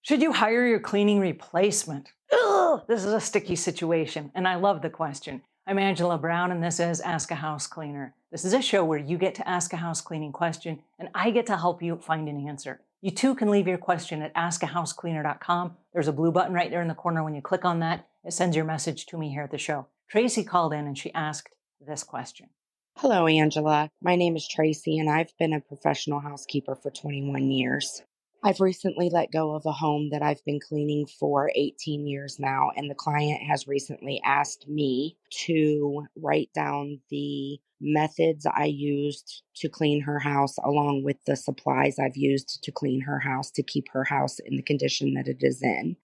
Should you hire your cleaning replacement? Ugh, this is a sticky situation, and I love the question. I'm Angela Brown, and this is Ask a House Cleaner. This is a show where you get to ask a house cleaning question, and I get to help you find an answer. You too can leave your question at askahousecleaner.com. There's a blue button right there in the corner. When you click on that, it sends your message to me here at the show. Tracy called in and she asked this question. Hello, Angela. My name is Tracy, and I've been a professional housekeeper for 21 years. I've recently let go of a home that I've been cleaning for 18 years now, and the client has recently asked me to write down the methods I used to clean her house, along with the supplies I've used to clean her house to keep her house in the condition that it is in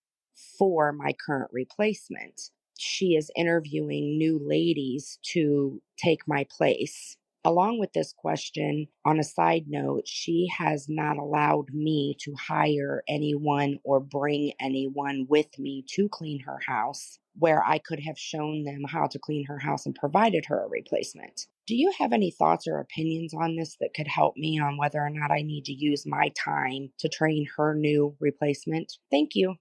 for my current replacement. She is interviewing new ladies to take my place. Along with this question, on a side note, she has not allowed me to hire anyone or bring anyone with me to clean her house, where I could have shown them how to clean her house and provided her a replacement. Do you have any thoughts or opinions on this that could help me on whether or not I need to use my time to train her new replacement? Thank you.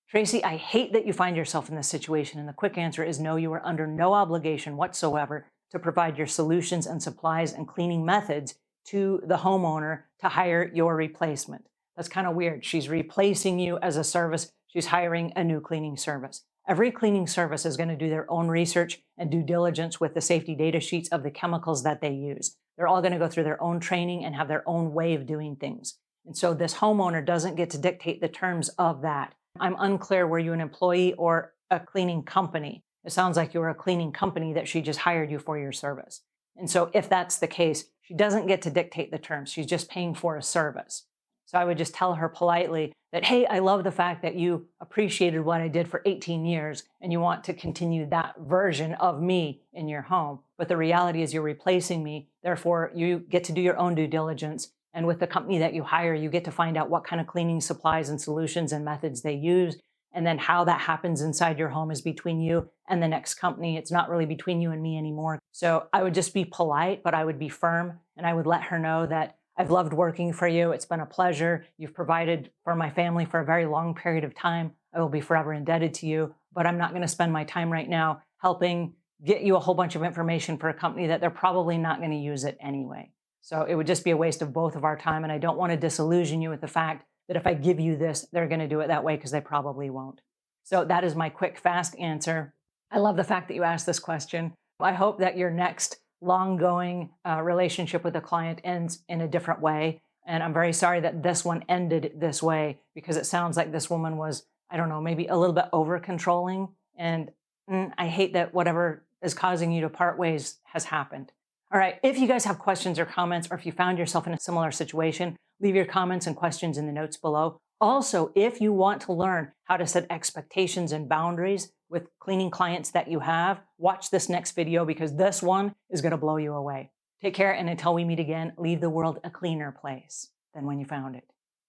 Tracy, I hate that you find yourself in this situation, and the quick answer is no, you are under no obligation whatsoever to provide your solutions and supplies and cleaning methods to the homeowner to hire your replacement. That's kind of weird. She's replacing you as a service. She's hiring a new cleaning service. Every cleaning service is going to do their own research and due diligence with the safety data sheets of the chemicals that they use. They're all going to go through their own training and have their own way of doing things. And so this homeowner doesn't get to dictate the terms of that. I'm unclear, were you an employee or a cleaning company? It sounds like you were a cleaning company that she just hired you for your service. And so if that's the case, she doesn't get to dictate the terms. She's just paying for a service. So I would just tell her politely that, hey, I love the fact that you appreciated what I did for 18 years and you want to continue that version of me in your home. But the reality is you're replacing me. Therefore, you get to do your own due diligence. And with the company that you hire, you get to find out what kind of cleaning supplies and solutions and methods they use. And then how that happens inside your home is between you and the next company. It's not really between you and me anymore. So I would just be polite, but I would be firm. And I would let her know that I've loved working for you. It's been a pleasure. You've provided for my family for a very long period of time. I will be forever indebted to you, but I'm not going to spend my time right now helping get you a whole bunch of information for a company that they're probably not going to use it anyway. So it would just be a waste of both of our time. And I don't want to disillusion you with the fact that if I give you this, they're going to do it that way because they probably won't. So that is my quick, fast answer. I love the fact that you asked this question. I hope that your next long-going relationship with a client ends in a different way. And I'm very sorry that this one ended this way because it sounds like this woman was, I don't know, maybe a little bit over-controlling. And I hate that whatever is causing you to part ways has happened. All right, if you guys have questions or comments, or if you found yourself in a similar situation, leave your comments and questions in the notes below. Also, if you want to learn how to set expectations and boundaries with cleaning clients that you have, watch this next video because this one is going to blow you away. Take care, and until we meet again, leave the world a cleaner place than when you found it.